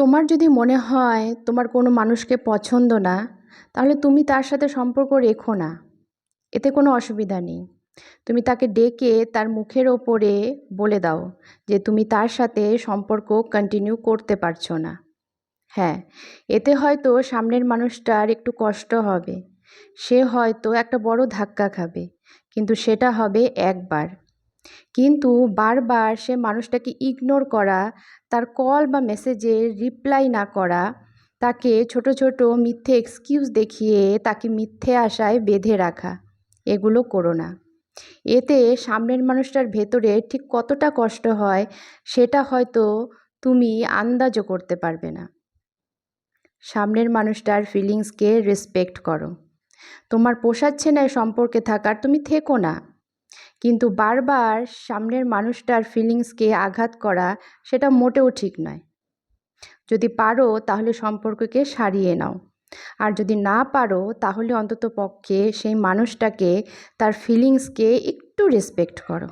তোমার যদি মনে হয় তোমার কোনো মানুষকে পছন্দ না, তাহলে তুমি তার সাথে সম্পর্ক রেখো না। এতে কোনো অসুবিধা নেই। তুমি তাকে ডেকে তার মুখের ওপরে বলে দাও যে তুমি তার সাথে সম্পর্ক কন্টিনিউ করতে পারছো না। হ্যাঁ, এতে হয়তো সামনের মানুষটার একটু কষ্ট হবে, সে হয়তো একটা বড় ধাক্কা খাবে, কিন্তু সেটা হবে একবার। কিন্তু বারবার সে মানুষটাকে ইগনোর করা, তার কল বা মেসেজে রিপ্লাই না করা, তাকে ছোট ছোট মিথ্যে এক্সকিউজ দেখিয়ে তাকে মিথ্যে আশায় বেঁধে রাখা, এগুলো করো না। এতে সামনের মানুষটার ভেতরে ঠিক কতটা কষ্ট হয় সেটা হয়তো তুমি আন্দাজও করতে পারবে না। সামনের মানুষটার ফিলিংসকে রেসপেক্ট করো। তোমার পোষাচ্ছে না এই সম্পর্কে থাকার, তুমি থেকো না। কিন্তু বারবার সামনের মানুষটার ফিলিংসকে আঘাত করা, সেটা মোটেও ঠিক নয়। যদি পারো তাহলে সম্পর্ককে সারিয়ে নাও, আর যদি না পারো তাহলে অন্তত পক্ষে সেই মানুষটাকে, তার ফিলিংসকে একটু রেসপেক্ট করো।